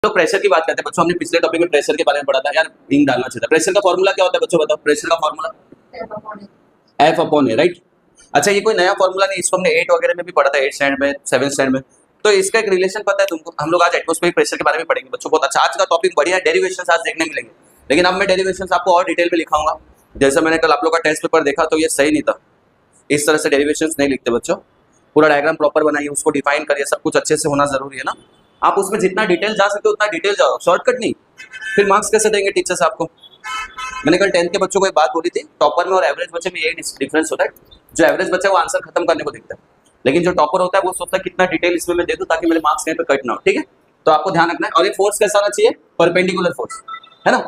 तो प्रेशर की बात करते हैं बच्चों, हमने पिछले टॉपिक में प्रेशर के बारे में पढ़ा था यार, इंक डालना चाहिए था। प्रेशर का फॉर्मूला क्या होता है बच्चों, बताओ प्रेशर का फॉर्मूला एफ अपॉन ए, राइट। अच्छा ये कोई नया फॉर्मूला नहीं, इसको हमने 8 वगैरह में भी पढ़ा था, 8 स्टैंडर्ड में, 7 स्टैंडर्ड में। तो इसका एक रिलेशन पता है तुमको, हम लोग आज एटमॉस्फेरिक प्रेशर के बारे में पढ़ेंगे बच्चों, बहुत अच्छा। आज का टॉपिक बढ़िया, डेरिवेशंस आज देखने मिलेंगे, लेकिन अब मैं डेरिवेशंस आपको और डिटेल में लिखाऊंगा। जैसे मैंने कल आप लोग का टेस्ट पेपर देखा तो ये सही नहीं था, इस तरह से डेरिवेशंस नहीं लिखते बच्चों। पूरा डायग्राम प्रॉपर बनाइए, उसको डिफाइन करिए, सब कुछ अच्छे से होना जरूरी है ना। आप उसमें जितना डिटेल जा सकते हो उतना डिटेल जाओ, शॉर्टकट नहीं। फिर मार्क्स कैसे देंगे टीचर्स आपको। मैंने कल 10th के बच्चों को एक बात बोली थी, टॉपर में और एवरेज बच्चे में यही डिफरेंस होता है। जो एवरेज बच्चा है वो आंसर खत्म करने को देखता है, लेकिन जो टॉपर होता है वो सोचता है कितना डिटेल इसमें मैं दे दूं ताकि मेरे मार्क्स कहीं पे कट ना हो, ठीक है। तो आपको ध्यान रखना है। और ये फोर्स कैसा होना चाहिए, परपेंडिकुलर फोर्स, है ना।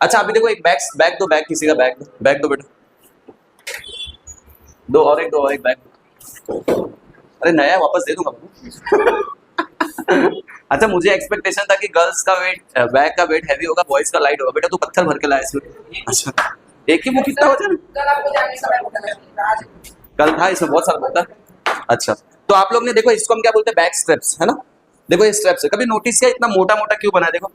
अच्छा अभी देखो, एक बैग दो, बैग किसी का बैग दो बेटा, दो और एक बैग। अरे नया वापस दे दूंगा। अच्छा मुझे एक्सपेक्टेशन था कि गर्ल्स का वेट, बैग का वेट हैवी होगा, बॉयज का लाइट होगा। बेटा तू पत्थर भर के लाया इसमें। अच्छा एक ही वो कितना हो जाए, कल था इसमें बहुत सारा होता। अच्छा तो आप लोग ने देखो, इसको हम क्या बोलते हैं, बैक स्ट्रेप्स, है ना। देखो ये स्ट्रेप्स है, कभी नोटिस किया इतना मोटा मोटा क्यों बना है, देखो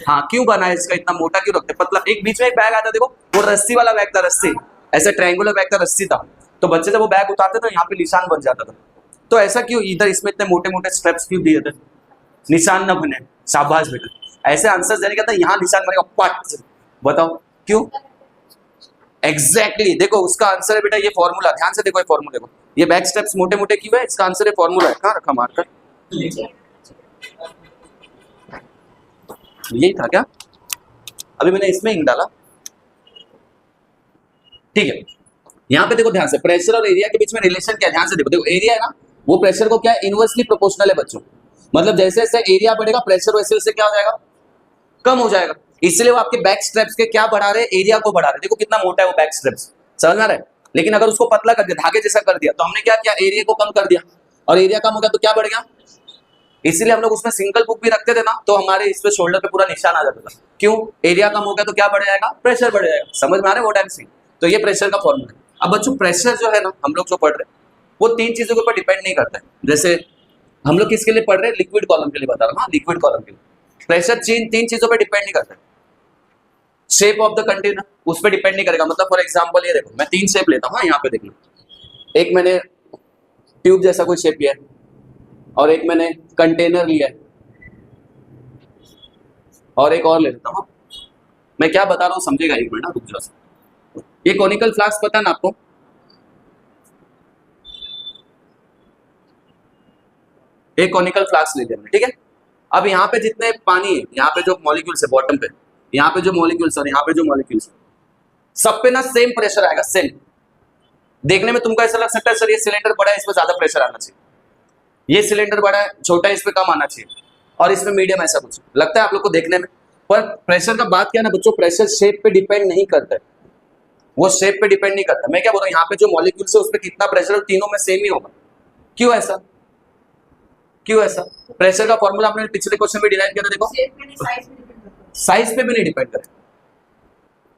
हाँ क्यों बना है इसका, इतना मोटा क्यों रखते हैं। मतलब एक बीच में एक बैग आता, देखो वो रस्सी वाला बैग था, रस्सी ऐसे ट्रायंगुलर बैग था, रस्सी था। तो बच्चे जब वो बैग उतारते थे यहाँ पे निशान बन जाता था। तो ऐसा क्यों, इधर इसमें इतने मोटे मोटे स्ट्रेप्स क्यों दिए थे, निशान न बने। शाबाश बेटा, ऐसे आंसर देने का था, यहाँ निशान बनेगा पट, बताओ क्यों। एग्जैक्टली देखो उसका आंसर है बेटा ये फॉर्मूला, ध्यान से देखो ये फॉर्मूले को। ये बैक स्टेप्स मोटे मोटे क्यों है, इसका आंसर है फॉर्मूला है। कहाँ रखा मार्कर, यही था क्या, अभी मैंने इसमें इंक डाला, ठीक है। यहाँ पे देखो ध्यान से, प्रेशर और एरिया के बीच में रिलेशन क्या है, ध्यान से देखो। देखो एरिया है ना, वो प्रेशर को क्या है, इनवर्सली प्रोपोर्शनल है बच्चों। मतलब जैसे जैसे एरिया बढ़ेगा प्रेशर वैसे वैसे क्या हो जाएगा, कम हो जाएगा। इसलिए वो आपके बैक स्ट्रेप्स के क्या बढ़ा रहे हैं, एरिया को बढ़ा रहे हैं। देखो कितना मोटा है वो बैक स्ट्रेप्स, समझ आ रहा है। लेकिन अगर उसको पतला कर दिया, धागे जैसा कर दिया, तो हमने क्या किया, एरिया को कम कर दिया, और एरिया कम हो गया तो क्या बढ़ गया। इसीलिए हम लोग उसमें सिंगल बुक भी रखते थे ना, तो हमारे इस पे शोल्डर पे पूरा निशान आ जाता था। क्यों, एरिया कम हो गया तो क्या बढ़ जाएगा, प्रेशर बढ़ जाएगा। समझ में आ रहा है वो टाइम से। तो ये प्रेशर का फॉर्मूला है। अब बच्चों प्रेशर जो है ना, हम लोग जो पढ़ रहे हैं वो 3 चीजों के ऊपर डिपेंड नहीं करता है। जैसे हम लोग किसके लिए पढ़ रहे हैं, लिक्विड कॉलम के लिए बता रहा हूँ, लिक्विड कॉलम के लिए प्रेशर 3 चीजों पर डिपेंड नहीं करता है। शेप ऑफ द कंटेनर उस पर डिपेंड नहीं करेगा। मतलब फॉर एग्जांपल ये देखो, मैं 3 शेप लेता हूँ, यहाँ पे देखना, एक मैंने ट्यूब जैसा कोई शेप लिया है, और एक मैंने कंटेनर लिया है, और एक और ले लेता हूँ। मैं क्या बता रहा हूँ समझेगा, एक मिनट रुक जाओ। ये कॉनिकल फ्लास्क पता है ना आपको, एक कॉनिकल फ्लास्क ले लिया, ठीक है। अब यहाँ पे जितने पानी है, यहाँ पे जो मॉलिक्यूल्स है बॉटम पे, यहाँ पे जो मॉलिक्यूल्स और यहाँ पे जो मॉलिक्यूल्स, सब पे ना सेम प्रेशर आएगा, सेम। देखने में तुमको ऐसा लग सकता है सर ये सिलेंडर बड़ा है, इस पे ज्यादा प्रेशर आना चाहिए, ये सिलेंडर बड़ा है, छोटा है, इस पे कम आना चाहिए, और इसमें मीडियम, ऐसा कुछ लगता है आप लोग को देखने में। पर प्रेशर का बात क्या है ना बच्चों, प्रेशर शेप पे डिपेंड नहीं करता है, वो शेप पे डिपेंड नहीं करता। मैं क्या बोल रहा हूँ, यहाँ पे जो मॉलिक्यूल्स है उस पर कितना प्रेशर, तीनों में सेम ही होगा। क्यों ऐसा, क्यों ऐसा। प्रेशर का फॉर्मूला आपने पिछले क्वेश्चन में डिराइव किया था, देखो साइज पे भी नहीं डिपेंड करे,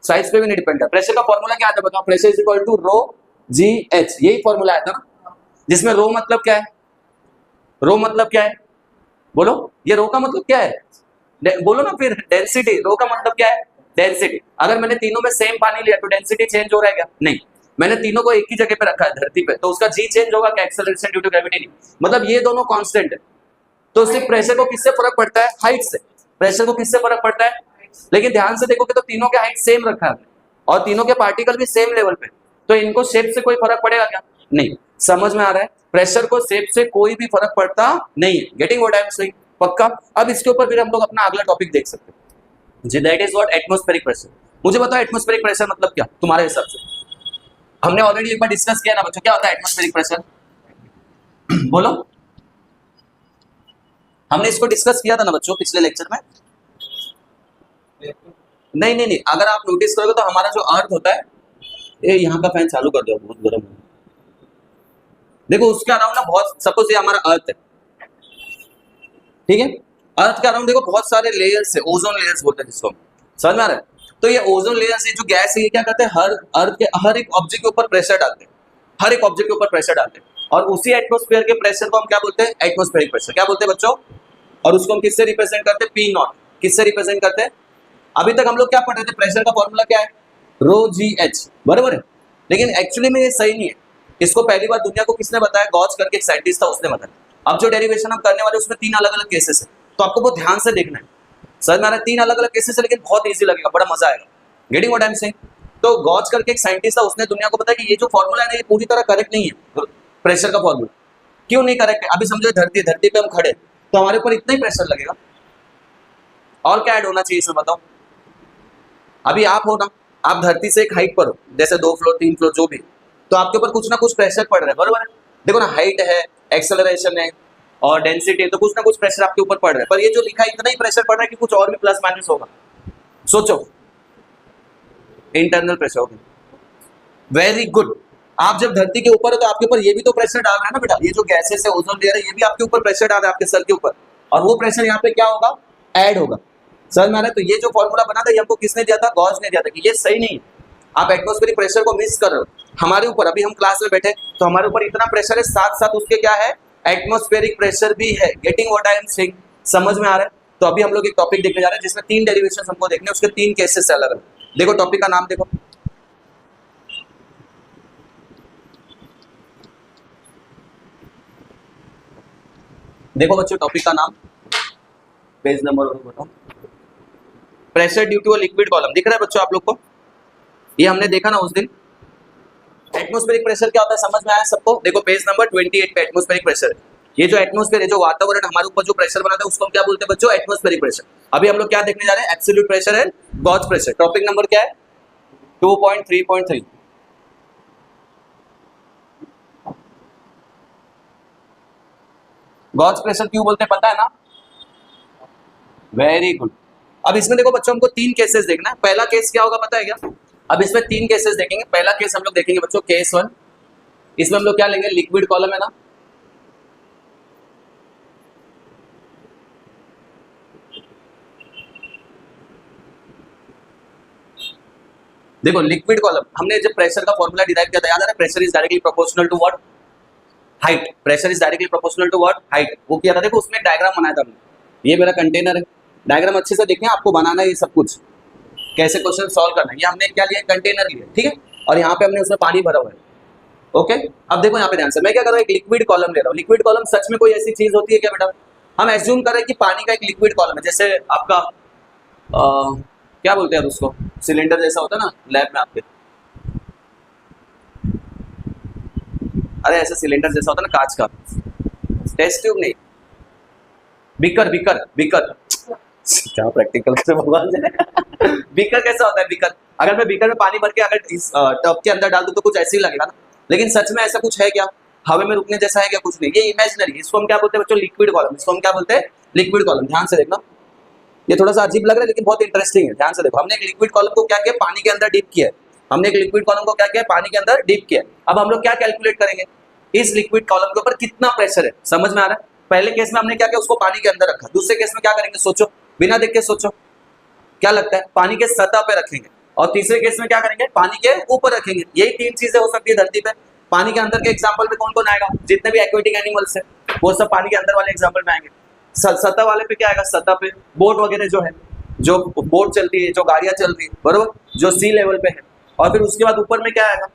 साइज पे भी नहीं डिपेंड करे। प्रेशर का फॉर्मूला क्या आता है बताओ, pressure is equal to rho G H, यही फॉर्मूला आया था ना, जिसमें रो मतलब क्या है, रो मतलब क्या है, बोलो ये रो का मतलब क्या है, बोलो ना फिर, डेंसिटी। रो का मतलब क्या है, डेंसिटी। अगर मैंने तीनों में सेम पानी लिया तो डेंसिटी चेंज हो रहा है क्या, नहीं। मैंने तीनों को एक ही जगह पे रखा है धरती पे, तो उसका जी चेंज होगा क्या, एक्सेलरेशन ड्यू टू ग्रेविटी, नहीं। मतलब ये दोनों कांस्टेंट है। तो सिर्फ प्रेशर को किससे फर्क पड़ता है, हाइट से। प्रेशर को किससे फर्क पड़ता है, लेकिन ध्यान से देखोगे तो तीनों के हाइट सेम रखा है, और तीनों के पार्टिकल भी सेम लेवल पे, तो इनको शेप से कोई फर्क पड़ेगा क्या, नहीं। समझ में आ रहा है, प्रेशर को शेप से कोई भी फर्क पड़ता नहीं है। Getting what I am saying, पक्का। अब इसके ऊपर फिर हम लोग अपना अगला टॉपिक देख सकते हैं, जी that is what atmospheric pressure. मुझे बताओ एटमॉस्फेरिक प्रेशर मतलब क्या तुम्हारे हिसाब से। हमने ऑलरेडी एक बार डिस्कस किया ना बच्चों, क्या होता है एटमॉस्फेरिक प्रेशर, बोलो। हमने इसको डिस्कस किया था ना बच्चों पिछले लेक्चर में। नहीं नहीं नहीं, अगर आप नोटिस करोगे तो हमारा जो अर्थ होता है, ये यहाँ का फैन चालू कर दो, बहुत गर्म है। देखो उसके अराउंड ना बहुत, सपोज ये हमारा अर्थ है, ठीक है। अर्थ के अराउंड देखो बहुत सारे लेयर्स है, ओजोन लेयर्स बोलते हैं जिसको, समझ में आ रहा है। तो ये ओजोन लेयर्स, ये जो गैस है, ये क्या करते हैं, हर अर्थ के हर एक ऑब्जेक्ट के ऊपर प्रेशर डालते हैं, हर एक ऑब्जेक्ट के ऊपर प्रेशर डालते हैं, और उसी एटमॉस्फेयर के प्रेशर को हम क्या बोलते हैं, एटमॉस्फेरिक प्रेशर। क्या बोलते हैं बच्चों, और उसको हम किससे रिप्रेजेंट करते हैं, पी नॉट। किससे रिप्रेजेंट करते हैं? अभी तक हम लोग क्या पढ़ रहे थे, प्रेशर का फॉर्मूला क्या है, रो जी एच, बराबर है। लेकिन एक्चुअली में ये सही नहीं है। इसको पहली बार दुनिया को किसने बताया, गॉस करके एक साइंटिस्ट था, उसने बताया। अब जो डेरिवेशन हम करने वाले उसमें 3 अलग अलग केसेस है, तो आपको बहुत ध्यान से देखना है। सर मेरा 3 अलग अलग केसेस है, लेकिन बहुत ईजी लगेगा, बड़ा मजा आएगा। Getting what I am saying? तो गॉस करके एक साइंटिस्ट था, उसने दुनिया को बताया कि ये जो फॉर्मूला है ना, ये पूरी तरह करेक्ट नहीं है, प्रेशर का फॉर्मूला। क्यों नहीं करेक्ट है? अभी समझो धरती पे हम खड़े, तो हमारे ऊपर इतना ही प्रेशर लगेगा, और क्या ऐड होना चाहिए इसमें बताओ? अभी आप हो ना, आप धरती से एक हाइट पर हो, जैसे 2 फ्लोर 3 फ्लोर जो भी, तो आपके ऊपर कुछ ना कुछ प्रेशर पड़ रहा है, बरोबर है। देखो ना, हाइट है, एक्सेलरेशन है और डेंसिटी है, तो कुछ ना कुछ प्रेशर आपके ऊपर पड़ रहा है। पर ये जो लिखा है इतना ही प्रेशर पड़ रहा है कि कुछ और भी प्लस माइनस होगा। सोचो, इंटरनल प्रेशर होगा। Very good. आप जब धरती के ऊपर है तो आपके ऊपर ये भी तो प्रेशर डाल रहा है ना बेटा, ये जो गैसेस है, ओजोन लेयर है, ये भी आपके ऊपर प्रेशर डाल रहा है, आपके सर के ऊपर, और वो प्रेशर यहाँ पे क्या होगा, ऐड होगा। सर मैंने तो ये जो फॉर्मूला बना था ये हमको किसने दिया था, गॉस ने दिया था, कि ये सही नहीं है, आप एटमॉस्फेरिक प्रेशर को मिस कर रहे हो। हमारे ऊपर अभी हम क्लास में बैठे तो हमारे ऊपर इतना प्रेशर है, साथ साथ उसके क्या है, एटमॉस्फेरिक प्रेशर भी है। Getting what I am saying? समझ में आ रहा है? तो अभी हम लोग एक टॉपिक देखने जा रहे हैं जिसमें 3 डेरिवेशन हमको देखने, उसके 3 केसेस है अलग अलग। देखो टॉपिक का नाम देखो, देखो बच्चों टॉपिक का नाम, पेज नंबर बताओ। Pressure due to a liquid column, दिख रहा है बच्चों आप लोग को? ये हमने देखा ना उस दिन। एटमॉस्फेरिक प्रेशर क्या होता है समझ में आया सबको? देखो पेज नंबर 28 पे एटमॉस्फेरिक प्रेशर है। ये जो एटमॉस्फेयर है, जो वातावरण हमारे ऊपर जो प्रेशर बनाता है उसको हम क्या बोलते हैं बच्चों, एटमॉस्फेरिक प्रेशर। अभी हम लोग क्या देखने जा रहे हैं, एब्सोल्यूट प्रेशर है, गॉस प्रेशर। टॉपिक नंबर क्या है, 2.3.3। गॉस प्रेशर क्यों बोलते हैं पता है ना? Very good. अब इसमें देखो बच्चों, हमको 3 केसेस देखना है। पहला केस क्या होगा पता है क्या? अब इसमें 3 केसेस देखेंगे। पहला केस हम लोग देखेंगे बच्चों, केस 1। इसमें हम लोग क्या लेंगे, लिक्विड कॉलम है ना, देखो लिक्विड कॉलम, हमने जब प्रेशर का फॉर्मूला डिराइव किया था याद आ रहा है, pressure is directly proportional to what, height. Pressure is directly proportional to what, height. वो किया था, देखो उसमें एक डायग्राम बनाया था हमने। ये मेरा कंटेनर है, डायग्राम अच्छे से देखें, आपको बनाना है ये सब कुछ, कैसे क्वेश्चन सॉल्व करना है। ये हमने क्या लिया, कंटेनर लिया, ठीक है, और यहाँ पे हमने उसमें पानी भरा हुआ है। ओके, अब देखो यहाँ पे ध्यान से, मैं क्या कर रहा हूँ, एक लिक्विड कॉलम ले रहा हूँ। लिक्विड कॉलम सच में कोई ऐसी चीज होती है क्या बेटा? हम एज्यूम करें कि पानी का एक लिक्विड कॉलम है, जैसे आपका क्या बोलते हैं उसको, सिलेंडर जैसा होता है ना लैब में आपके, अरे ऐसे सिलेंडर जैसा होता है ना कांच का, टेस्ट ट्यूब नहीं, बीकर बीकर बीकर क्या प्रैक्टिकल कर भगवान से बीकर कैसा होता है? बीकर, अगर मैं बीकर में पानी भर के अगर इस टब के अंदर डाल दूं तो कुछ ऐसे ही लगेगा ना, लेकिन सच में ऐसा कुछ है क्या? हवा में रुकने जैसा है क्या? कुछ नहीं, ये इमेजिनरी। इसको हम क्या बोलते हैं बच्चों, लिक्विड कॉलम। इसको हम क्या बोलते हैं, लिक्विड कॉलम। ध्यान से देखना, ये थोड़ा सा अजीब लग रहा है लेकिन बहुत इंटरेस्टिंग है। ध्यान से देखो, हमने एक लिक्विड कॉलम को क्या किया, पानी के अंदर डीप किया है। हमने एक लिक्विड कॉलम को क्या किया, पानी के अंदर डीप किया। अब हम लोग क्या कैलकुलेट करेंगे, इस लिक्विड कॉलम के ऊपर कितना प्रेशर है। समझ में आ रहा है? पहले केस में हमने क्या किया, उसको पानी के अंदर रखा। दूसरे केस में क्या करेंगे, सोचो, बिना देख के सोचो, क्या लगता है? पानी के सतह पे रखेंगे। और तीसरे केस में क्या करेंगे, पानी के ऊपर रखेंगे। यही 3 चीजें हो सकती है धरती पे। पानी के अंदर के एग्जाम्पल में कौन कौन आएगा, जितने भी एक्वेटिक एनिमल्स है वो सब पानी के अंदर वाले एग्जाम्पल में आएंगे। सतह वाले पे क्या आएगा, सतह पे बोट वगैरह जो है, जो बोट चलती है, जो गाड़ियां चल रही है, बरोबर, जो सी लेवल पे है। और फिर उसके बाद ऊपर में क्या आएगा,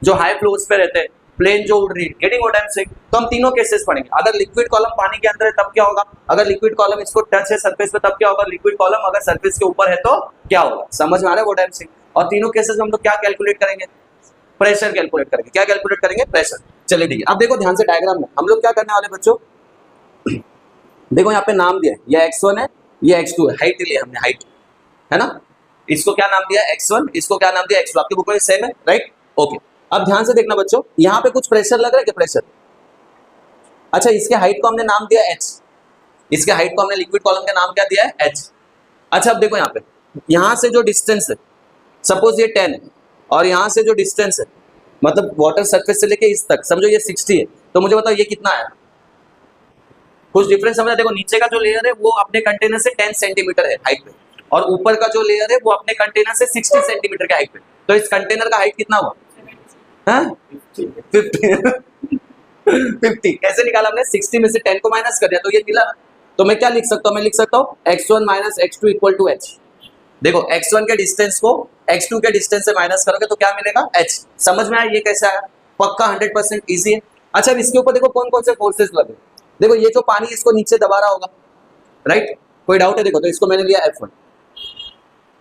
जो हाई फ्लोर्स पे रहते हैं, प्लेन जो उड़ रही है। Getting what I am saying? तो हम तीनों केसेस पढ़ेंगे। अगर लिक्विड कॉलम पानी के अंदर है तब क्या होगा, अगर लिक्विड कॉलम इसको टच है सरफेस पे तब क्या होगा, लिक्विड कॉलम अगर सरफेस के ऊपर है तो क्या होगा। समझ में आ रहा है व्हाट आई एम सेइंग? और तीनों केसेस में हम लोग क्या कैलकुलेट करेंगे, प्रेशर कैलकुलेट करेंगे। क्या कैलकुलेट करेंगे, प्रेशर। चलिए ठीक है, अब देखो ध्यान से डायग्राम में हम लोग क्या करने वाले बच्चों, देखो यहाँ पे नाम दिया है, ये x1 है, ये x2 है, हाइट लिया हमने, हाइट है ना। इसको क्या नाम दिया, x1, इसको क्या नाम दिया, x2। आपकी बुक में सेम है, राइट? ओके, अब ध्यान से देखना बच्चों, यहाँ पे कुछ प्रेशर लग रहा है क्या, प्रेशर। अच्छा, इसके हाइट को हमने नाम दिया h, इसके हाइट को हमने लिक्विड कॉलम का नाम क्या दिया है, h। अच्छा अब देखो यहाँ पे, यहाँ से जो डिस्टेंस है, सपोज ये 10 है, और यहाँ से जो डिस्टेंस है, मतलब वाटर सरफेस से लेके इस तक, समझो ये 60 है, तो मुझे बताओ ये कितना है, कुछ डिफरेंस समझा। देखो नीचे का जो लेयर है वो अपने कंटेनर से 10 सेंटीमीटर है हाइट पे, और ऊपर का जो लेयर है वो अपने कंटेनर से 60 सेंटीमीटर के हाइट पे। तो इस कंटेनर का हाइट कितना हुआ, 50 50 कैसे निकाला हमने, 60 में से 10 को माइनस कर दिया तो ये मिला। तो तो मैं क्या लिख सकता हूँ, मैं लिख सकता हूँ x1 minus x2 equal to h। देखो x1 के डिस्टेंस को x2 के डिस्टेंस से माइनस करोगे तो क्या मिलेगा, h। समझ में आया ये कैसे आया, पक्का 100% इजी है। अच्छा अब इसके ऊपर देखो कौन कौन से फोर्सेस लगे। देखो ये जो पानी इसको नीचे दबा रहा होगा, राइट, कोई डाउट है? देखो तो इसको मैंने लिया F1।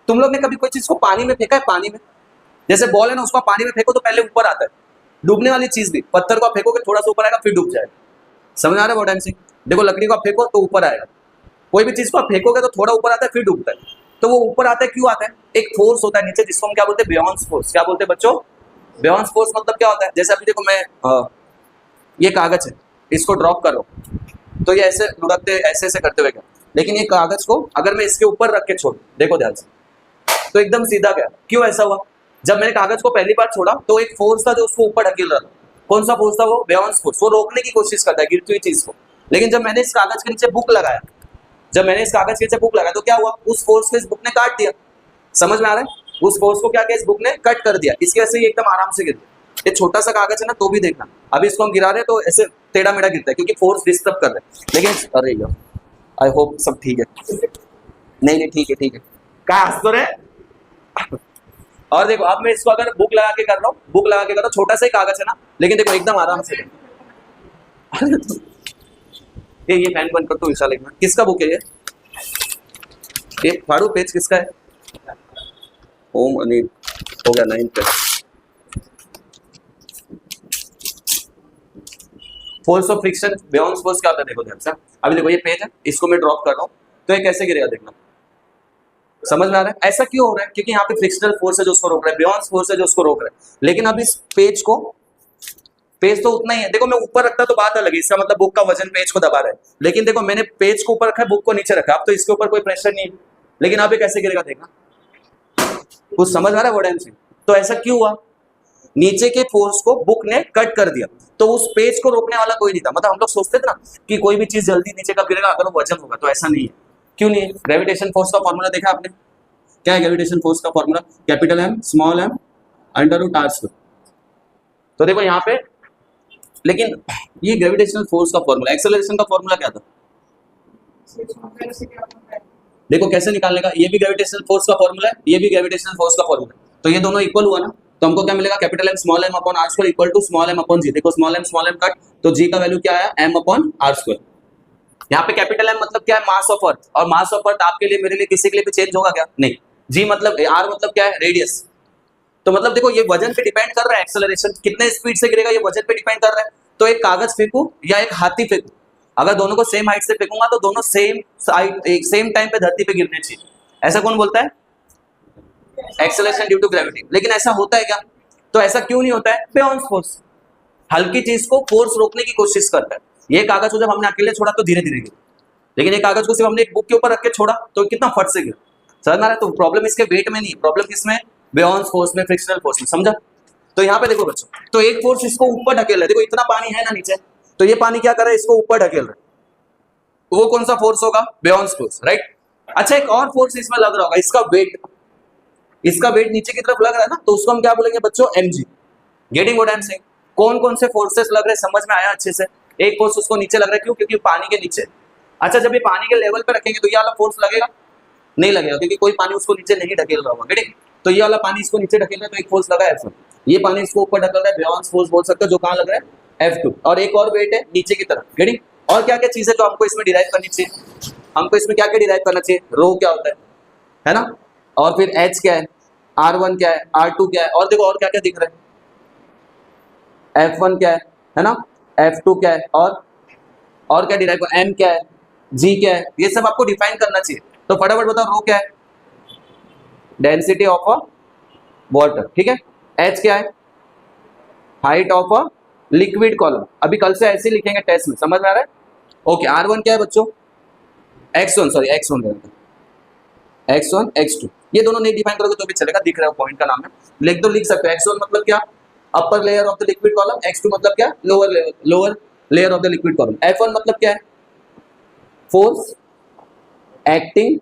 तुम लोग ने कभी कोई चीज को पानी में फेंका है? पानी में जैसे बॉल है ना, उसको पानी में फेंको तो पहले ऊपर आता है, डूबने वाली चीज भी, पत्थर को आप फेंकोगे थोड़ा सा ऊपर आएगा फिर डूब जाएगा। समझ आ रहा है वो टाइम से? देखो लकड़ी को आप फेंको तो ऊपर आएगा, कोई भी चीज को आप फेंकोगे तो थोड़ा ऊपर आता है फिर डूबता है। तो वो ऊपर आता है क्यों आता है? एक फोर्स होता है नीचे जिसको हम क्या बोलते हैं, बेयॉन्स फोर्स। क्या बोलते हैं बच्चों? बेयॉन्स फोर्स मतलब क्या होता है? जैसे अभी देखो मैं ये कागज है, इसको ड्रॉप कर रहा हूँ तो ये ऐसे लुढ़कते ऐसे ऐसे करते हुए क्या, लेकिन ये कागज को अगर मैं इसके ऊपर रख के छोड़, देखो ध्यान से, तो एकदम सीधा गया। क्यों ऐसा हुआ? जब मैंने कागज को पहली बार छोड़ा तो एक फोर्स था जो उसको ऊपर ढकेल रहा था। कौन सा फोर्स था वो? बेयॉन्स फोर्स। वो रोकने की कोशिश करता है गिरती हुई चीज को। लेकिन जब मैंने इस कागज के नीचे बुक लगाया, जब मैंने इस कागज के नीचे बुक लगाया तो क्या हुआ, उस फोर्स को इस बुक ने काट दिया। समझ में आ रहा है? उस फोर्स को क्या किया, इस बुक ने कट कर दिया। इसकी वजह से ये एकदम आराम से गिर गया। ये छोटा सा कागज है ना, तो भी देखना अभी इसको हम गिरा रहे हैं तो ऐसे टेढ़ा मेढ़ा गिरता है क्योंकि फोर्स डिस्टर्ब कर रहे हैं। लेकिन अरे यार आई होप सब ठीक है। नहीं नहीं ठीक है ठीक है, क्या हंस तो रहे? और देखो अब मैं इसको अगर बुक लगा के कर रहा हूँ, बुक लगा के कर रहा हूँ, छोटा सा ही कागज है ना, लेकिन देखो एकदम आराम से। ये फैन बंद कर तो विशाल लिखना। किसका बुक है ये फाड़ू पेज किसका है? ओम अनिल हो गया 9 पे। फोर्स ऑफ फ्रिक्शन, बेयॉन्स फोर्स क्या होता है? देखो ध्यान से, अभी देखो ये पेज है, इसको मैं ड्रॉप कर रहा हूँ तो ये कैसे गिरेगा देखना। समझ में आ रहा है? ऐसा क्यों हो रहा है? क्योंकि यहाँ पे फ्रिक्शनल फोर्स है जो उसको रोक रहा है, बेयॉन्स फोर्स है जो उसको रोक रहा है। लेकिन अब इस पेज को, पेज तो उतना ही है, देखो मैं ऊपर रखता तो बात अलग है, इसका मतलब बुक का वजन पेज को दबा रहा है। लेकिन देखो मैंने पेज को ऊपर रखा है, बुक को नीचे रखा, अब तो इसके ऊपर कोई प्रेशर नहीं है। लेकिन अब ये कैसे गिरेगा देखना, कुछ समझ आ रहा है वर्डन से? तो ऐसा क्यों हुआ? नीचे के फोर्स को बुक ने कट कर दिया, तो उस पेज को रोकने वाला कोई नहीं था। मतलब हम लोग सोचते थे ना कि कोई भी चीज जल्दी नीचे कब गिरेगा अगर वो वजन होगा, तो ऐसा नहीं है। क्यों नहीं है? ग्रेविटेशन फोर्स का फॉर्मूला देखा आपने? क्या है ग्रेविटेशन फोर्स का formula? Capital M small M under root R square. तो देखो यहाँ पे, लेकिन ये ग्रेविटेशनल फोर्स का फॉर्मूला, एक्सेलरेशन का फॉर्मूला क्या था? देखो कैसे निकालने का, ये भी ग्रेविटेशनल फोर्स का फॉर्मूला है, ये भी ग्रेविटेशनल फोर्स का फॉर्मूला है, तो ये दोनों इक्वल हुआ ना, तो हमको क्या मिलेगा, capital M small M upon R square equal to small M upon G. देखो स्मॉल एम कट, तो जी का वैल्यू क्या आया, एम अपॉन आर स्क्वायर। यहाँ पे कैपिटल एम मतलब क्या है, मास ऑफ अर्थ, और मास ऑफ अर्थ आपके लिए मेरे लिए किसी के लिए भी चेंज होगा क्या? नहीं। जी मतलब, आर मतलब क्या है, रेडियस। तो मतलब देखो ये वजन पे डिपेंड कर रहा है, एक्सेलरेशन कितने स्पीड से गिरेगा ये वजन पे डिपेंड कर रहा है। तो एक कागज फेंकू या एक हाथी फेंकू, अगर दोनों को सेम हाइट से फेंकूंगा तो दोनों सेम टाइम पे धरती पे गिरने चाहिए। ऐसा कौन बोलता है? Acceleration due to gravity. लेकिन ऐसा होता है क्या? तो ऐसा क्यों नहीं होता है? बेयॉन्स फोर्स, हल्की चीज को फोर्स रोकने की कोशिश करता है। ये कागज को जब हमने अकेले छोड़ा तो धीरे धीरे गिरा, लेकिन ये कागज को सिर्फ हमने एक बुक के ऊपर रख के छोड़ा तो कितना फट से गिरा। समझ में आ रहा है? तो प्रॉब्लम इसके वेट में नहीं, प्रॉब्लम किसमें? बेयॉन्स फोर्स में, फ्रिक्शनल फोर्स में। समझा? तो यहाँ पे देखो बच्चों, तो एक फोर्स इसको ऊपर ढकेल रहा है, देखो इतना पानी है ना नीचे, तो ये पानी क्या कर रहा है, इसको ऊपर ढकेल रहा है। तो वो कौन सा फोर्स होगा? बेयॉन्स फोर्स, राइट। अच्छा एक और फोर्स इसमें लग रहा होगा, इसका वेट, इसका वेट नीचे की तरफ लग रहा है ना, तो उसको हम क्या बोलेंगे बच्चों? mg। Getting what I am saying? कौन कौन से फोर्सेस लग रहे हैं समझ में आया अच्छे से? एक फोर्स उसको नीचे लग रहा है, क्यों? क्योंकि पानी के नीचे। अच्छा जब ये पानी के लेवल पे रखेंगे तो ये वाला फोर्स लगेगा? नहीं लगेगा, क्योंकि कोई पानी उसको नीचे नहीं ढकेल रहा होगा। गेटिंग? तो ये वाला पानी इसको नीचे ढकेल रहा है तो एक फोर्स लगा है F1। ये पानी इसको ऊपर ढकेल रहा है, बेयॉन्स फोर्स बोल सकते हो, जो कहाँ लग रहा है? F2। और एक और वेट है नीचे की तरफ। गेटिंग? और क्या क्या चीजें जो हमको इसमें डिराइव करनी चाहिए? हमको इसमें क्या क्या डिराइव करना चाहिए? रो क्या होता है ना, और फिर H क्या है, R1 क्या है, R2 क्या है, और देखो और क्या क्या दिख रहा है, F1 क्या है ना, F2 क्या है, और क्या डिराइव कर, M क्या है, G क्या है, ये सब आपको डिफाइन करना चाहिए। तो फटाफट बताओ, रो क्या है? डेंसिटी ऑफ अ वाटर, ठीक है। H क्या है? Height of a liquid column. अभी कल से ऐसे लिखेंगे टेस्ट में, समझ में आ रहा है? ओके। R1 क्या है बच्चों? X1, सॉरी X1, X2, ये दोनों नहीं डिफाइन करोगे तो भी चलेगा, दिख रहा है पॉइंट का नाम है, लिख दो, लिख सकते हो। X1 मतलब क्या? Upper layer of the liquid column. X2 मतलब क्या? Lower layer of the liquid column. F1 मतलब क्या है? फोर्स एक्टिंग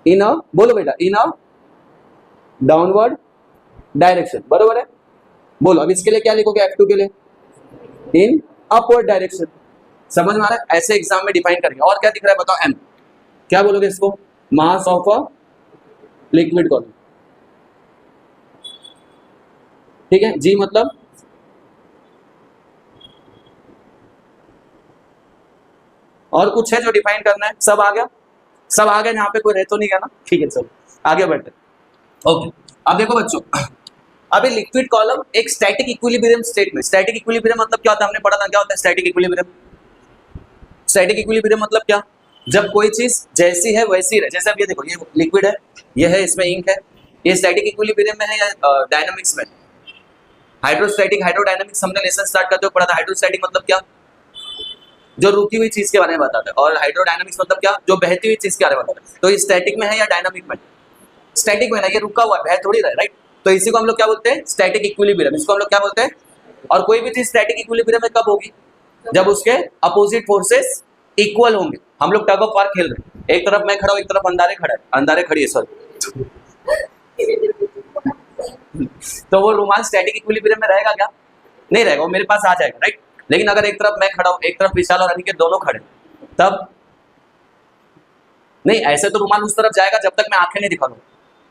इन अ, बोलो बेटा, इन अ डाउनवर्ड डायरेक्शन, बरोबर है? बोलो अब इसके लिए क्या लिखोगे? F2 के लिए इन अपवर्ड डायरेक्शन। समझ में आ रहा है? ऐसे एग्जाम में डिफाइन करेंगे। और क्या दिख रहा है बताओ? एम क्या बोलोगे इसको? Mass of a liquid column, ठीक है। जी मतलब और कुछ है जो डिफाइन करना है? सब आ गया? सब आ गया? यहाँ पे कोई रह तो नहीं गया ना? ठीक है, चलो आगे बढ़ते। ओके, अब देखो बच्चों, अभी लिक्विड कॉलम एक स्टैटिक इक्विलिब्रियम स्टेट में, स्टैटिक इक्विलिब्रियम मतलब क्या होता है? हमने पढ़ा था क्या होता है स्टैटिक इक्विलिब्रियम? स्टैटिक इक्विलिब्रियम मतलब क्या? जब कोई चीज जैसी है वैसी रहे। जैसे अब ये देखो, ये लिक्विड है, ये है, इसमें इंक है, ये स्टैटिक इक्विलिब्रियम में है या डायनामिक्स में? हाइड्रोस्टैटिक, हाइड्रोडायनामिक्स हमने लेसन स्टार्ट करते हुए पढ़ा था। हाइड्रोस्टैटिक मतलब क्या? जो रुकी हुई चीज के बारे में बताता है। और हाइड्रोडायनामिक्स मतलब क्या? जो बहती हुई चीज के बारे में बताता है। तो ये स्टैटिक में है या डायनामिक में? स्टैटिक में ना, ये रुका हुआ है, बह थोड़ी रहा है, राइट? तो इसी को हम लोग क्या बोलते हैं? Static equilibrium. इसको हम लोग क्या बोलते हैं? और कोई भी चीज स्टैटिक इक्विलिब्रियम में कब होगी? जब उसके अपोजिट फोर्सेस इक्वल होंगे। हम लोग टग ऑफ वार खेल रहे हैं, एक तरफ मैं खड़ा हूं, एक तरफ अंधारे खड़ा है, अंधारे खड़ी है, सॉरी। तो वो रुमाल स्टैटिक इक्विलिब्रियम में रहेगा क्या? नहीं रहेगा, वो मेरे पास आ जाएगा, राइट? लेकिन अगर एक तरफ मैं खड़ा हूं, एक तरफ विशाल और अनिकेत दोनों खड़े, तब नहीं, ऐसे तो रुमाल उस तरफ जाएगा जब तक मैं आंखें नहीं दिखा दूं।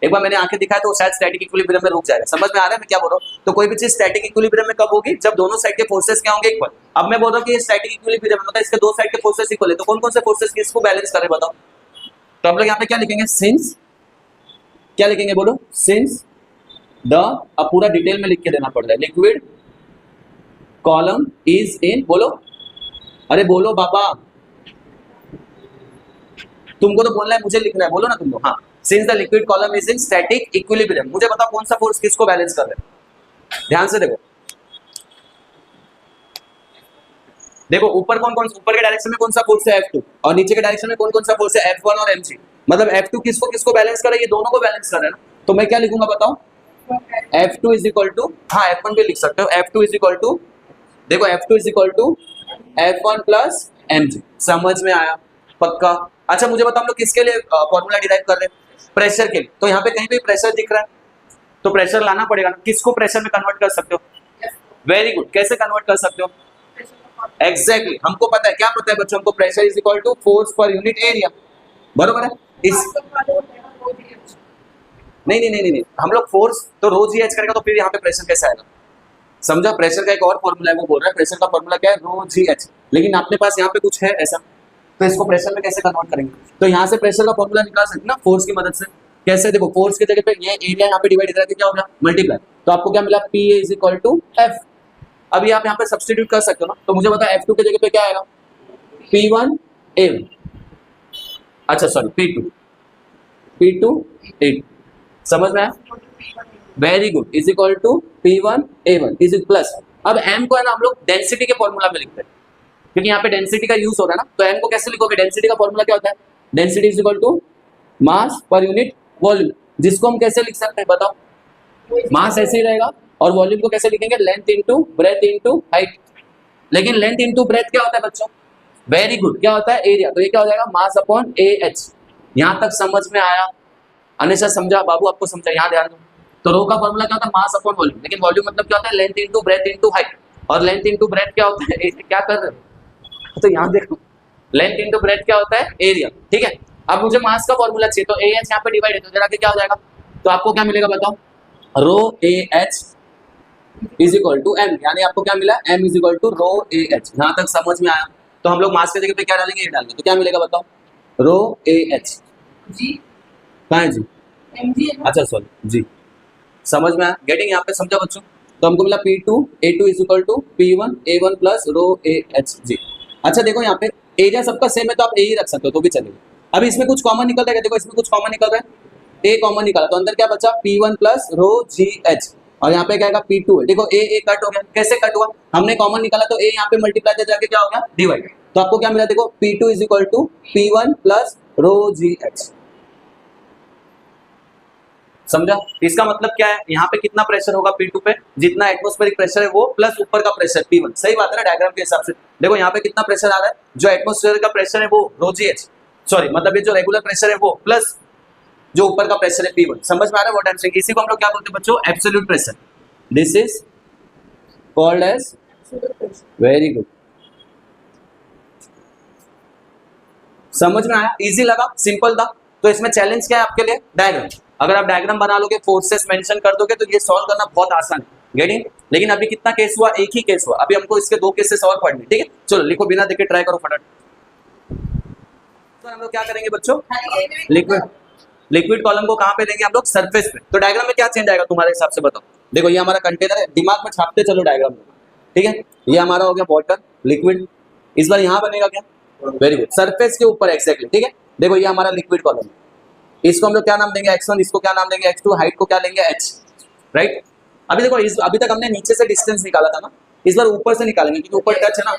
एक बार मैंने आंखें दिखाया तो शायद स्टैटिक इक्विलिब्रियम में रुक जाएगा। समझ में आ रहा है मैं क्या बोल रहा हूँ? तो कोई भी चीज स्टैटिक इक्विलिब्रियम में कब होगी? जब दोनों साइड के फोर्सेस क्या होंगे? इक्वल। अब मैं बोल रहा हूँ कि ये स्टैटिक इक्विलिब्रियम मतलब इसके दो साइड के फोर्सेस इक्वल है, तो कौन कौन से फोर्सेस किसको बैलेंस कर रहे हैं बताओ? तो हम लोग यहाँ पे क्या लिखेंगे? सिंस, क्या लिखेंगे बोलो? सिंस द, अब पूरा डिटेल में लिख के देना पड़ रहा है, लिक्विड कॉलम इज इन, बोलो, अरे बोलो बाबा, तुमको तो बोलना है, मुझे लिखना है, बोलो ना तुम लोग। हाँ, since the liquid column is in static equilibrium. मुझे बताओ कौन सा फोर्स किसको बैलेंस कर रहा है? ध्यान से देखो, देखो ऊपर कौन कौन, ऊपर के डायरेक्शन में कौन सा फोर्स है? F2, और नीचे के डायरेक्शन में कौन कौन सा फोर्स है? F1 और mg। मतलब F2 किसको किसको बैलेंस कर रहा है? ये दोनों को बैलेंस कर रहा है ना। तो मैं क्या लिखूंगा बताओ? F2 इज इक्वल टू, हाँ F1 भी लिख सकते हो, F2 इज इक्वल टू, देखो F2 is equal to F1 plus mg। समझ में आया? पक्का? अच्छा मुझे बताओ हम लोग किसके लिए फॉर्मूला डिराइव कर रहे हैं? प्रेशर के लिए। तो यहाँ पे कहीं भी प्रेशर दिख रहा है तो प्रेशर लाना पड़ेगा ना। किसको प्रेशर में कन्वर्ट कर सकते हो? वेरी गुड, कैसे कन्वर्ट कर सकते हो? एग्जैक्टली, हमको पता है, क्या पता है बच्चों? हमको pressure is equal to force per unit area, बरोबर है? इस नहीं नहीं नहीं नहीं, हम लोग फोर्स तो रोज ही एच करेगा, तो फिर यहाँ पे प्रेशर कैसे आएगा? समझा? प्रेशर का एक और फॉर्मूला है, वो बोल रहा है प्रेशर का फॉर्मूला क्या है? रो जी एच। लेकिन अपने पास यहाँ पे कुछ है ऐसा, तो इसको प्रेशर में कैसे कन्वर्ट करेंगे? तो यहाँ से प्रेशर का फॉर्मूला निकाल सकते ना फोर्स की मदद से। कैसे? देखो, फोर्स की जगह पे ये एरिया यहाँ पे डिवाइड करके क्या हो गया? मल्टीप्लाई। तो आपको क्या मिला? P A is equal to F. अभी आप यहाँ पे सब्स्टिट्यूट कर सकते हो ना। तो मुझे बताओ F2 की जगह पे क्या आएगा? P1 A1, अच्छा सॉरी P2 A2। समझ में आया? Very good, is equal to P1 A1 is plus. अब M को है ना हम लोग डेंसिटी के फॉर्मूला में लिखते हैं, क्योंकि यहाँ पे डेंसिटी का यूज हो रहा है ना। तो M को कैसे लिखोगे? डेंसिटी का फॉर्मूला क्या होता है? Density is equal to mass per unit volume. जिसको हम कैसे लिख सकते हैं बताओ? मास ऐसे ही रहेगा, और वॉल्यूम को कैसे लिखेंगे? Length into breadth into height. लेकिन लेंथ इनटू ब्रेथ क्या होता है बच्चों? वेरी गुड, क्या होता है? एरिया। तो ये क्या हो जाएगा? Mass upon AH। यहां तक समझ में आया? अनिशा समझा? बाबू आपको समझा? यहाँ ध्यान दो। तो रो का फॉर्मूला क्या होता है? Mass upon volume. लेकिन वॉल्यूम मतलब क्या होता है? Length into breadth into height. और लेंथ इनटू ब्रेथ क्या होता है? क्या कर रहे हो? तो यहाँ देखो, लेंथ इनटू ब्रेथ क्या होता है? एरिया, ठीक है। अब मुझे मास का फॉर्मूला चाहिए, तो AH यहाँ पे डिवाइड है, तो जरा क्या हो जाएगा? तो आपको क्या मिलेगा बताओ? Rho AH is equal to M, यानी आपको क्या मिला? M is equal to rho AH। यहाँ तक समझ में आया? तो हम लोग मास के जगह पे क्या डालेंगे? ये डालेंगे, तो क्या मिलेगा बताओ? रो AH जी, कहाँ है जी? mg, अच्छा सॉरी जी। समझ में आया? गेटिंग? यहाँ पे समझा बच्चों? तो हमको मिला P2 A2 is equal to P1 A1 plus rho AH G. अच्छा देखो, यहाँ पे एरिया सबका सेम है, तो आप A ही रख सकते हो तो भी चलेगा। अभी इसमें कुछ कॉमन निकल रहा है, देखो इसमें कुछ कॉमन निकल रहा है, A कॉमन निकाला, तो अंदर क्या बचा? P1 प्लस रो GH, और यहाँ पे क्या आएगा? P2 है। देखो A कट हो गया, कैसे कट हुआ? हमने कॉमन निकाला, तो A यहाँ पे मल्टीप्लाई से जाके क्या हो गया? डिवाइड। तो आपको क्या मिला? देखो P2 is equal to P1 plus rho GH। समझा? इसका मतलब क्या है? यहाँ पे कितना प्रेशर होगा P2 पे? जितना एटमॉस्फेरिक प्रेशर है वो, प्लस ऊपर का प्रेशर P1। सही बात है ना? डायग्राम के हिसाब से देखो, यहाँ पे कितना प्रेशर आ रहा है? जो एटमॉस्फेयर का प्रेशर है वो रो GH, सॉरी मतलब ये जो रेगुलर प्रेशर है वो, प्लस जो ऊपर का प्रेशर है P1। समझ में आ रहा है व्हाट आई एम सेइंग? इसी को हम लोग क्या बोलते हैं बच्चों? Absolute pressure. This is called as, very good, समझ में आया? इजी लगा, सिंपल था। तो इसमें चैलेंज क्या है आपके लिए? डायग्राम। अगर आप डायग्राम बना लोगे, फोर्सेस मेंशन कर दोगे, तो ये सॉल्व करना बहुत आसान है। गेटिंग? लेकिन अभी कितना केस हुआ? एक ही केस हुआ। अभी हमको इसके 2 केसेस और पढ़ने, ठीक है? चलो लिखो, बिना देखे ट्राई करो फटाफट। तो हम लोग क्या करेंगे बच्चों? लिक्विड कॉलम को कहाँ पे लेंगे हम लोग? सरफेस पे। तो डायग्राम में क्या चेंज आएगा तुम्हारे हिसाब से बताओ? देखो ये हमारा कंटेनर है, दिमाग में छापते चलो डायग्राम में, ठीक है? ये हमारा हो गया वाटर, लिक्विड। इस बार यहाँ बनेगा क्या? वेरी गुड, सरफेस के ऊपर एक्जैक्टली, ठीक है? देखो ये हमारा लिक्विड कॉलम है, इसको हम लोग क्या नाम देंगे? x1, इसको क्या नाम देंगे? x2, हाइट को क्या लेंगे? h, right? अभी देखो अभी तक हमने नीचे से डिस्टेंस निकाला था ना, इस बार ऊपर से निकालेंगे क्योंकि ऊपर टच है ना।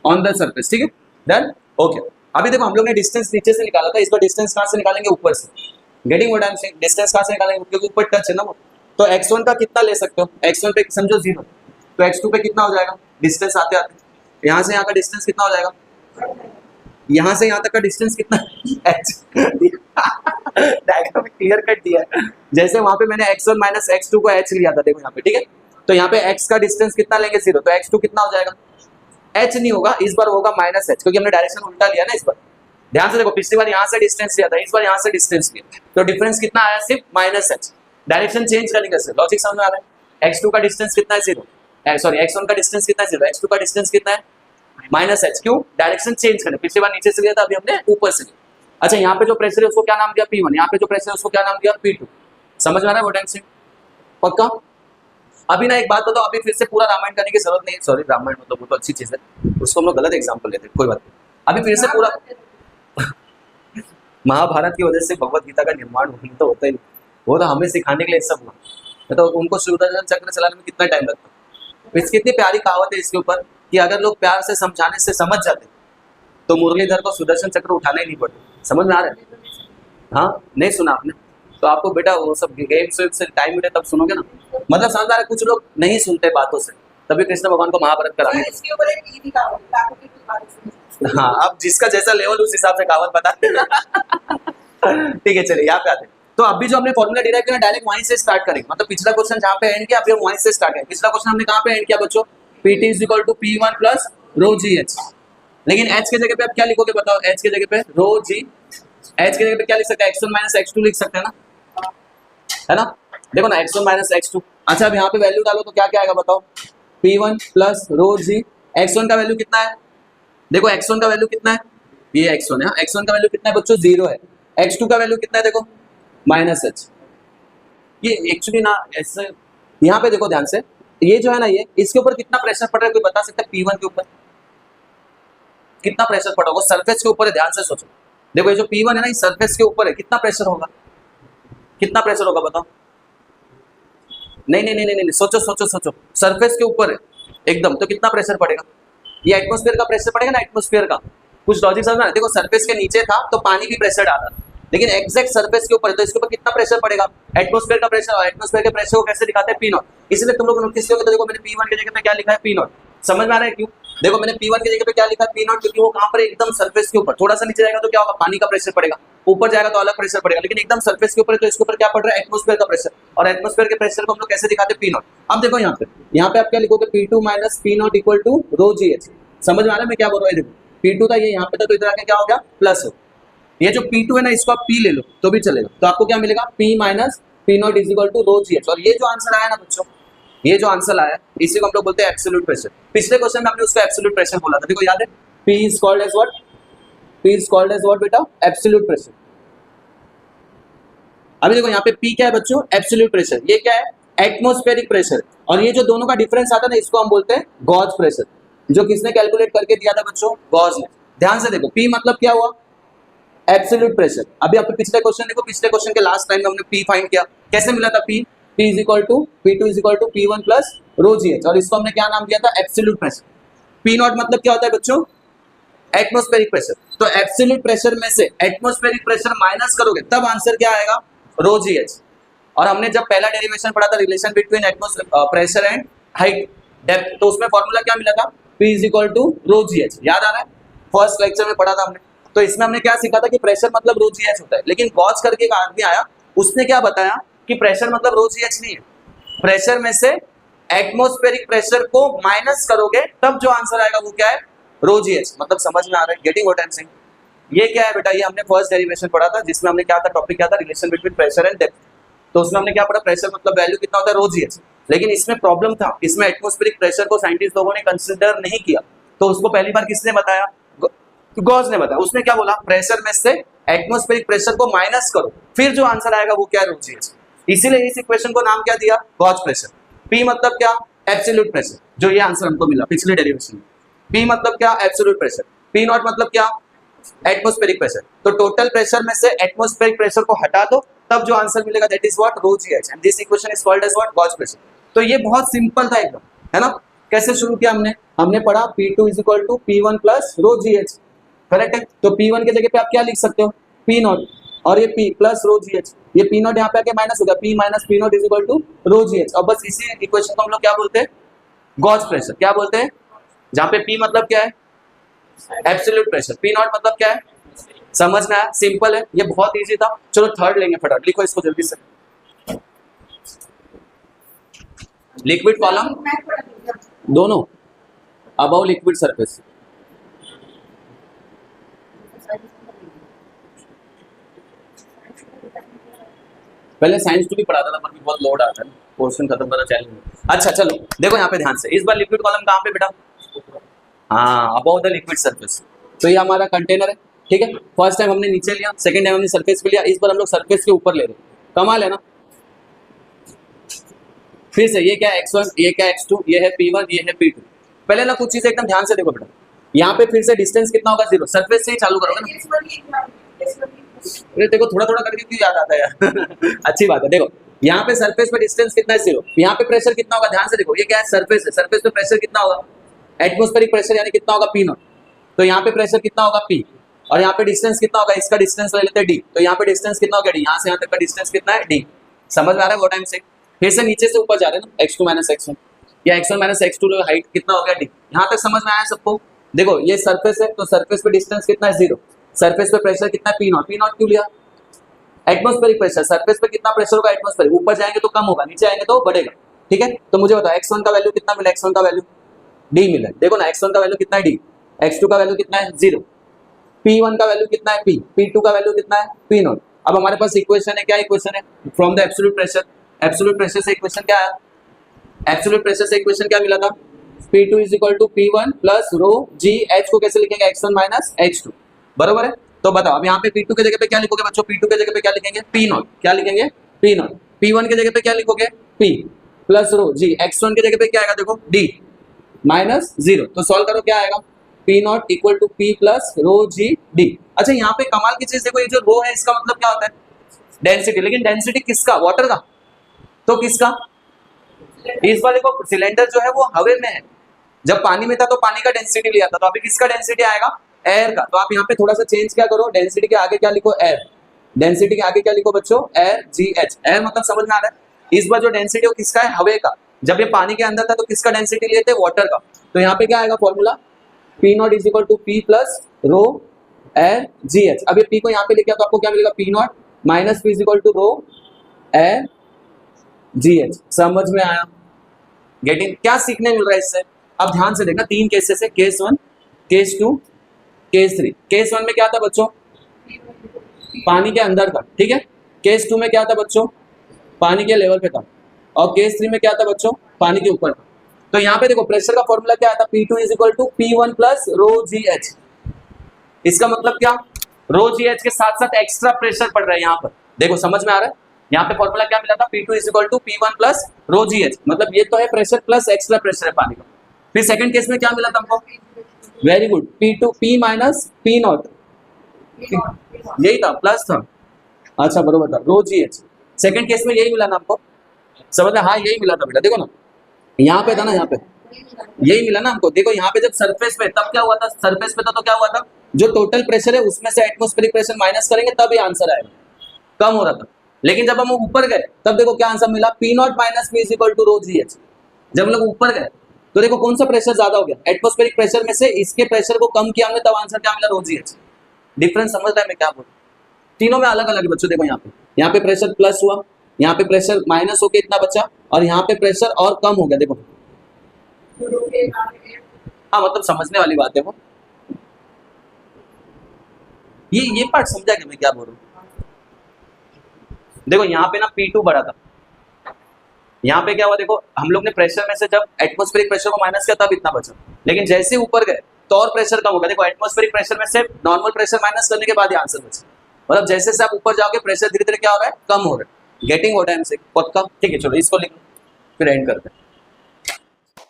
ऑन द सरफेस, ठीक है? Done, okay. अभी देखो हम लोग ने डिस्टेंस नीचे से निकाला था, इस बार डिस्टेंस कहाँ से निकालेंगे? ऊपर से। Getting what I am saying? Distance कहाँ से निकालेंगे? क्योंकि ऊपर टच है ना वो। तो x1 का कितना ले सकते हो? x1 पे समझो 0, तो x2 पे कितना हो जाएगा? डिस्टेंस आते आते यहाँ से यहाँ का डिस्टेंस कितना हो जाएगा? यहाँ से यहाँ तक का डिस्टेंस कितना? h डायग्राम में क्लियर कट दिया है। जैसे वहां पे मैंने x1 माइनस x2 को h लिया था, देखो यहाँ पे, ठीक है? तो यहाँ पे x का डिस्टेंस कितना लेंगे? 0, तो x2 कितना हो जाएगा? h नहीं होगा, इस बार होगा माइनस h, क्योंकि हमने डायरेक्शन उल्टा लिया ना इस बार। ध्यान से देखो, पिछली बार यहाँ से डिस्टेंस लिया था, इस बार यहाँ से डिस्टेंस लिया, तो डिफरेंस कितना आया? सिर्फ माइनस h। डायरेक्शन चेंज करने का लॉजिक समझ में आ रहा है? x2 का डिस्टेंस कितना है? 0। सॉरी, x1 का डिस्टेंस कितना है? 0। x2 का डिस्टेंस कितना है? Minus h। क्यों? डायरेक्शन चेंज करने। पिछली बार नीचे से लिया था, अभी हमने ऊपर से लिया। अच्छा, यहाँ पे जो प्रेशर है उसको क्या नाम दिया? P1। यहाँ पे जो प्रेशर है उसको क्या नाम दिया? P2। समझ में आ रहा है वो टाइम से? पक्का? अभी ना एक बात बताओ, अभी फिर से पूरा रामायण करने की जरूरत नहीं है। सॉरी, रामायण मतलब वो तो अच्छी चीज है, उसको हम लोग गलत एग्जाम्पल लेते हैं, कोई बात नहीं। अभी फिर से पूरा महाभारत की वजह से भगवत गीता का निर्माण तो होता ही, वो तो हमें सिखाने के लिए सब हुआ। तो उनको सुदर्शन चक्र चलाने में कितना टाइम लगता है? इसकी इतनी प्यारी कहावत है इसके ऊपर कि अगर लोग प्यार से समझाने से समझ जाते तो मुरलीधर को सुदर्शन चक्र उठाना ही नहीं पड़ता। समझ में आ रहा है? हाँ, नहीं सुना आपने? तो आपको बेटा वो सब गेम से टाइम मिले तब सुनोगे ना, मतलब समझ आ रहा है? कुछ लोग नहीं सुनते बातों से, तभी कृष्ण भगवान को महाभारत कराने। हाँ, अब जिसका जैसा लेवल उस हिसाब से कहावत बताते ठीक है, चलिए यहाँ पे आते हैं। तो अभी जो हमने फॉर्मूला डिराइव किया डायरेक्ट वहीं से स्टार्ट करेंगे, मतलब पिछला क्वेश्चन जहाँ पे एंड किया अभी हम वहीं से स्टार्ट करेंगे। पिछला क्वेश्चन हमने कहाँ पे एंड किया बच्चों? PT is equal to P1 plus rho G H. लेकिन h के जगह पे आप क्या लिखोगे बताओ? h के जगह पे रो जी, h के जगह पे क्या लिख सकते हैं? x1 माइनस x2 लिख सकते हैं ना, है ना? देखो ना, x1 माइनस x2। अच्छा, अब यहाँ पे वैल्यू डालो तो क्या क्या आएगा बताओ? P1 प्लस रो जी। x1 का वैल्यू कितना है? देखो x1 का वैल्यू कितना है? ये x1 है, x1 का वैल्यू कितना है बच्चों? 0 है। x2 का वैल्यू कितना है? देखो माइनस h। ये एक्चुअली ना ऐसे, यहाँ पे देखो ध्यान से, ये जो है ना, ये इसके ऊपर कितना प्रेशर पड़ रहा है कोई बता सकता है? P1 के ऊपर कितना प्रेशर पड़ा होगा? सरफेस के ऊपर है, ध्यान से सोचो। देखो ये जो P1 है ना, इस सरफेस के ऊपर है, कितना प्रेशर होगा? कितना प्रेशर होगा बताओ? नहीं नहीं नहीं नहीं नहीं, सोचो सोचो सोचो, सरफेस के ऊपर है एकदम, तो कितना प्रेशर पड़ेगा? ये एटमॉस्फेयर का प्रेशर पड़ेगा ना, एटमॉस्फेयर का। कुछ लॉजिक समझ में आया? देखो सरफेस के नीचे था तो पानी भी प्रेशर डाला, लेकिन एग्जैक्ट सरफेस के ऊपर है तो इसके ऊपर कितना प्रेशर पड़ेगा? एटमॉस्फेयर का प्रेशर। और एटमॉस्फेयर के प्रेशर को कैसे दिखाते हैं? P0। इसलिए तुम लोग नोटिस करोगे तो देखो मैंने P1 की जगह पे क्या लिखा है? P0। समझ में आ रहा है क्यों? देखो मैंने P1 की जगह पे क्या लिखा है? P0, क्योंकि वो कहाँ पर एकदम सरफेस के ऊपर। थोड़ा सा नीचे जाएगा तो क्या होगा? पानी का प्रेशर पड़ेगा, ऊपर जाएगा तो अलग प्रेशर पड़ेगा, लेकिन एकदम सरफेस के ऊपर है तो इसके ऊपर क्या पड़ रहा है? एटमॉस्फेयर का प्रेशर। और एटमॉस्फेयर के प्रेशर को हम लोग कैसे दिखाते हैं? P0। अब देखो यहाँ पे आप क्या लिखोगे? P2 minus P0 equal to rho G H. समझ में आ रहा है मैं क्या बोल रहा हूँ? देखो P2 था, ये यहाँ पे था, तो इधर आके क्या हो गया? प्लस हो। ये जो P2 है ना, इसको आप P ले लो तो भी चलेगा, तो आपको क्या मिलेगा? P minus P0 is equal to rho G H. और ये जो आंसर आया ना बच्चों, ये जो आंसर आया इसी को हम लोग बोलते हैं एब्सोल्यूट प्रेशर। पिछले क्वेश्चन में हमने उसको एब्सोल्यूट प्रेशर बोला था, देखो याद है? P is called as what? P is called as what बेटा? Absolute pressure. अभी देखो यहाँ पे P क्या है बच्चों? Absolute pressure. ये क्या है? Atmospheric pressure. और ये जो दोनों का डिफरेंस आता है ना, इसको हम बोलते हैं गॉज प्रेशर। जो किसने कैलकुलेट करके दिया था बच्चों? गॉज ने। ध्यान से देखो, P मतलब क्या हुआ? Absolute pressure. अभी आपको पिछले क्वेश्चन देखो, पिछले क्वेश्चन के लास्ट टाइम में हमने P फाइंड किया, कैसे मिला था? P is equal to P2 is equal to P1 plus rho G H. और इसको हमने क्या नाम दिया था? Absolute pressure. P0 मतलब क्या होता है बच्चों? Atmospheric pressure. तो एब्सोल्यूट प्रेशर में से एटमॉस्फेरिक प्रेशर माइनस करोगे तब आंसर क्या आएगा? Rho G H. और हमने जब पहला डेरिवेशन पढ़ा था, relation between atmosphere pressure and height depth, तो उसमें फॉर्मूला क्या मिला था? P is equal to rho G H. याद आ रहा है? फर्स्ट लेक्चर में पढ़ा था हमने। तो इसमें हमने क्या सीखा था कि प्रेशर मतलब रो जी एच होता है, लेकिन गॉज करके एक आदमी आया, उसने क्या बताया कि प्रेशर मतलब रो जी एच नहीं है, प्रेशर में से एटमॉस्फेरिक प्रेशर को माइनस करोगे तब जो आंसर आएगा वो क्या है, रो जी एच। मतलब समझ में आ रहा है, getting what I am saying. ये क्या है बेटा, ये हमने फर्स्ट डेरिवेशन पढ़ा था जिसमें हमने क्या था, टॉपिक क्या था, relation between pressure and depth. तो उसमें हमने क्या पढ़ा, प्रेशर मतलब वैल्यू कितना होता है, रो जी एच। लेकिन इसमें प्रॉब्लम था, इसमें एटमॉस्फेरिक प्रेशर को साइंटिस्ट लोगों ने कंसिडर नहीं किया। तो उसको पहली बार किसने बताया, गॉस ने बताया। उसने क्या बोला, प्रेशर में से एटमॉस्फेरिक प्रेशर को माइनस करो फिर जो आंसर आएगा वो क्या है, रो जी एच। इसीलिए इस इक्वेशन को नाम क्या दिया, गॉस प्रेशर। पी मतलब क्या, एब्सोल्यूट प्रेशर, जो ये आंसर हमको मिला पिछले डेरिवेशन में। पी मतलब क्या, एब्सोल्यूट प्रेशर। पी नॉट मतलब क्या, एटमॉस्फेरिक प्रेशर। तो टोटल प्रेशर में से एटमॉस्फेरिक प्रेशर को हटा दो तब जो आंसर मिलेगा that is what, rho G H, and this equation is called as what, gauge pressure. तो ये बहुत सिंपल था एकदम, है ना। कैसे शुरू किया हमने पढ़ा P2 is equal to P1 plus rho G H, correct है। तो P1 के जगह पे आप क्या लिख सकते हो, P नॉट, और ये P plus rho G H, ये P नॉट यहाँ पे आके माइनस हो गया, P minus P not is equal to rho G H. और बस इसी इक्वेशन को हम लोग क्या बोलते हैं, गॉस प्रेशर। क्या बोलते हैं, जहाँ पे P मतलब क्या है, एब्सोल्यूट प्रेशर, P नॉट मतलब क्या है, समझ में आया, सिंपल है, ये बहुत इजी था। चलो थर्ड लेंगे फटाफट, लिखो इसको जल्दी से। लिक्विड कॉलम दोनों अबव लिक्विड सरफेस। पहले साइंस को भी पढ़ाता था पर बहुत लोड आता है, क्वेश्चन खत्म करना चैलेंज। अच्छा चलो देखो यहाँ पे ध्यान से, इस बार लिक्विड कॉलम कहाँ पे बेटा, हाँ अबव द लिक्विड सरफेस। तो ये हमारा कंटेनर है, ठीक है। फर्स्ट टाइम हमने नीचे लिया, सेकंड टाइम हमने सरफेस पे लिया, इस बार हम लोग सरफेस के ऊपर ले रहे हैं। कमाल है ना। फिर से ये क्या है x1, ये क्या है x2, ये है P1, ये है P2। पहले ना कुछ चीजें एकदम ध्यान से देखो बेटा, यहाँ पे फिर से डिस्टेंस कितना होगा, 0। सरफेस से ही चालू करोगे ना, अरे देखो थोड़ा थोड़ा करके क्यों याद आता है यार अच्छी बात है। देखो यहाँ पे सरफेस पे डिस्टेंस कितना है, 0। यहाँ पे प्रेशर कितना होगा, ध्यान से देखो, ये क्या है, सरफेस है, सरफेस पे प्रेशर कितना होगा, एटमॉस्फेरिक प्रेशर यानी कितना होगा, P नॉट। तो यहाँ पे प्रेशर कितना होगा, P, और यहाँ पे डिस्टेंस कितना होगा, इसका डिस्टेंस ले लेते हैं D। तो यहाँ पे डिस्टेंस कितना होगा, D, यहाँ से यहाँ तक का डिस्टेंस कितना है, D। समझ में आ रहा है वो टाइम से। फिर से नीचे से ऊपर जा रहे हैं ना, x2 माइनस x1, या x1 माइनस x2, हाइट कितना हो गया, D। यहाँ तक समझ में आया सबको। देखो ये सरफेस है, तो सरफेस पे डिस्टेंस कितना है, 0। सरफेस पे प्रेशर कितना है, P नॉट। P नॉट क्यों लिया, एटमॉस्फेरिक प्रेशर। सरफेस पे कितना प्रेशर होगा, एटमॉस्फेरिक। ऊपर जाएंगे तो कम होगा, नीचे आएंगे तो बढ़ेगा, ठीक है। तो मुझे बताओ x1 का वैल्यू कितना मिला, x1 का वैल्यू D मिला। देखो ना x1 का वैल्यू कितना है, D। x2 का वैल्यू कितना है, 0। P1 का वैल्यू कितना है, P। P2 का वैल्यू कितना है, P नॉट। अब हमारे पास इक्वेशन है, क्या इक्वेशन है, from the absolute pressure. Absolute pressure से इक्वेशन क्या है, एब्सोल्यूट प्रेशर से इक्वेशन क्या मिला था, P2 is equal to P1 plus rho G H को कैसे लिखेंगे, x1 माइनस x2, बरोबर है। तो बताओ अब यहाँ पे P2 के जगह पे क्या लिखोगे बच्चों, P2 के जगह पे क्या लिखेंगे, P नॉट। क्या लिखेंगे, P नॉट। P1 के जगह पे क्या लिखोगे, P प्लस रो जी। x1 के जगह पे क्या आएगा, देखो D माइनस 0। तो सॉल्व करो, क्या आएगा, P not equal to P plus rho G D। अच्छा यहाँ पे कमाल की चीज देखो, ये जो रो है इसका मतलब क्या होता है, डेंसिटी। लेकिन डेंसिटी किसका, वाटर का, तो किसका, इस बार देखो सिलेंडर जो है वो हवा में है, जब पानी में था तो पानी का डेंसिटी लिया था, तो अभी किसका डेंसिटी आएगा, एयर का। तो आप यहाँ पे थोड़ा सा चेंज क्या करो, डेंसिटी के आगे क्या लिखो, एयर। डेंसिटी के आगे क्या लिखो बच्चों, एयर, GH। एयर मतलब समझ में आ रहा है, इस बार जो डेंसिटी है वो किसका है, हवा का। जब ये पानी के अंदर था तो किसका डेंसिटी लिए थे, वाटर का। तो यहाँ पे क्या आएगा formula, P not is equal to P plus rho air GH। अब ये P को यहाँ पे लेके तो आपको क्या मिलेगा, P not minus P is equal to rho air GH। समझ में आया, गेटिंग। क्या सीखने मिल रहा है इससे, अब ध्यान से देखना, 3 केसेस है, केस 1, केस 2, केस 3। केस 1 में क्या था बच्चों, पानी के अंदर था, ठीक है। केस 2 में क्या था बच्चों, पानी के लेवल पे था, और केस 3 में क्या था बच्चों, पानी के ऊपर था। तो यहाँ पे देखो प्रेशर का फॉर्मूला क्या आता, P2 is equal to P1 plus rho GH। इसका मतलब क्या, रो GH के साथ साथ एक्स्ट्रा प्रेशर पड़ रहा है यहाँ पर। देखो समझ में आ रहा है, यहाँ पे फॉर्मूला क्या मिला था, P2 is equal to P1 plus rho GH। मतलब ये तो है प्रेशर प्लस एक्स्ट्रा प्रेशर है पानी का। फिर सेकंड केस में क्या मिला था हमको, very good, P2 P minus P not, यही था, प्लस था, अच्छा बरोबर था, रो GH। सेकंड केस में यही मिला ना हमको, समझ में, हाँ यही मिला था बेटा। देखो ना यहाँ पे था ना, यहाँ पे यही मिला ना हमको। देखो यहाँ पे जब सरफेस पे, तब क्या हुआ था, सरफेस पे था तो क्या हुआ था, जो टोटल प्रेशर है उसमें से एटमॉस्फेरिक प्रेशर माइनस करेंगे तब ये आंसर आएगा, कम हो रहा था। लेकिन जब हम ऊपर गए तब देखो क्या आंसर मिला, P not minus P is equal to rho GH। जब हम लोग ऊपर गए तो देखो कौन सा प्रेशर ज्यादा हो गया, एटमॉस्फेरिक प्रेशर में से इसके प्रेशर को कम किया हमने, तब आंसर क्या मिला, रो GH। डिफरेंस समझ रहा है मैं क्या बोल, तीनों में अलग अलग है बच्चों। देखो यहाँ पे प्रेशर प्लस हुआ, यहाँ पे प्रेशर माइनस होके इतना बचा और यहाँ पे प्रेशर और कम हो गया, देखो। हाँ मतलब समझने वाली बात है वो। ये पार्ट समझा कि मैं क्या बोल रहा हूँ? देखो यहाँ पे ना P2 बढ़ा था, यहाँ पे क्या हुआ देखो, हम लोग ने प्रेशर में से जब एटमॉस्फेरिक प्रेशर को माइनस किया तब इतना बचा, लेकिन जैसे ऊपर गए तो और प्रेशर कम हो गया। देखो एटमॉस्फेरिक प्रेशर में से नॉर्मल प्रेशर माइनस करने के बाद ही आंसर बचा। मतलब जैसे जैसे आप ऊपर जाओगे प्रेशर धीरे धीरे क्या हो रहा है, कम हो रहा है। Getting what I am saying? पक्का? ठीक है, चलो इसको लिख लो फिर एंड करते हैं।